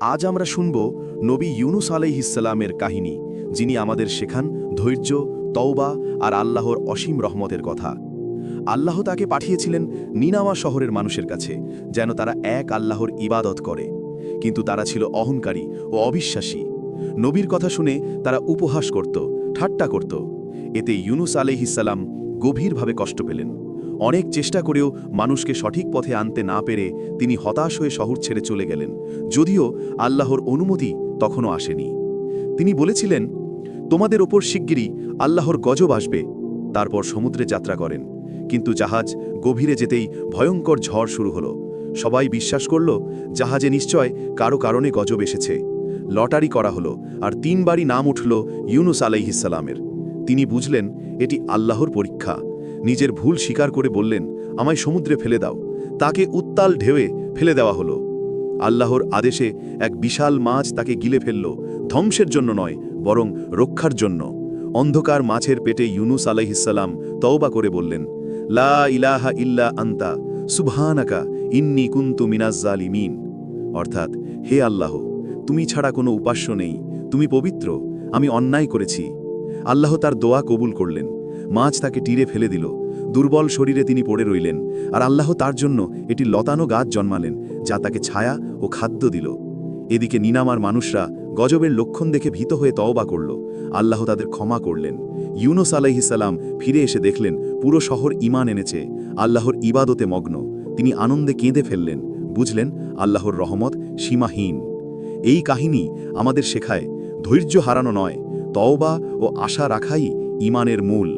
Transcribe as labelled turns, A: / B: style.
A: আজ আমরা শুনব নবী ইউনুস আলাইহিসসালামের কাহিনী, যিনি আমাদের শেখান ধৈর্য, তওবা আর আল্লাহর অসীম রহমতের কথা। আল্লাহ তাকে পাঠিয়েছিলেন নিনাওয়া শহরের মানুষের কাছে, যেন তারা এক আল্লাহর ইবাদত করে। কিন্তু তারা ছিল অহংকারী ও অবিশ্বাসী। নবীর কথা শুনে তারা উপহাস করত, ঠাট্টা করত। এতে ইউনুস আলাইহিসসালাম গভীরভাবে কষ্ট পেলেন। অনেক চেষ্টা করেও মানুষকে সঠিক পথে আনতে না পেরে তিনি হতাশ হয়ে শহর ছেড়ে চলে গেলেন, যদিও আল্লাহর অনুমতি তখনও আসেনি। তিনি বলেছিলেন, তোমাদের ওপর শিগগিরই আল্লাহর গজব আসবে। তারপর সমুদ্রে যাত্রা করেন, কিন্তু জাহাজ গভীরে যেতেই ভয়ঙ্কর ঝড় শুরু হলো। সবাই বিশ্বাস করল জাহাজে নিশ্চয় কারো কারণে গজব এসেছে। লটারি করা হলো, আর 3 বারই নাম উঠল ইউনুস আলাইহিসসালামের। তিনি বুঝলেন এটি আল্লাহর পরীক্ষা। নিজের ভুল স্বীকার করে বললেন, আমায় সমুদ্রে ফেলে দাও। তাকে উত্তাল ঢেউয়ে ফেলে দেওয়া হলো। আল্লাহর আদেশে এক বিশাল মাছ তাকে গিলে ফেলল, ধ্বংসের জন্য নয়, বরং রক্ষার জন্য। অন্ধকার মাছের পেটে ইউনুস আলাইহিসসালাম তওবা করে বললেন, লা ইলাহা ইল্লা আনতা সুবহানাকা ইন্নী কুনতু মিনাজ জালিমিন। অর্থাৎ, হে আল্লাহ, তুমি ছাড়া কোনো উপাস্য নেই, তুমি পবিত্র, আমি অন্যায় করেছি। আল্লাহ তার দোয়া কবুল করলেন। মাছ তাকে তীরে ফেলে দিল। দুর্বল শরীরে তিনি পড়ে রইলেন, আর আল্লাহ তার জন্য এটি লতানো গাছ জন্মালেন, যা তাকে ছায়া ও খাদ্য দিল। এদিকে নিনামার মানুষরা গজবের লক্ষণ দেখে ভীত হয়ে তওবা করল। আল্লাহ তাদের ক্ষমা করলেন। ইউনুস আলাইহিসসালাম ফিরে এসে দেখলেন পুরো শহর ঈমান এনেছে, আল্লাহর ইবাদতে মগ্ন। তিনি আনন্দে কেঁদে ফেললেন, বুঝলেন আল্লাহর রহমত সীমাহীন। এই কাহিনী আমাদের শেখায়, ধৈর্য হারানো নয়, তওবা ও আশা রাখাই ঈমানের মূল।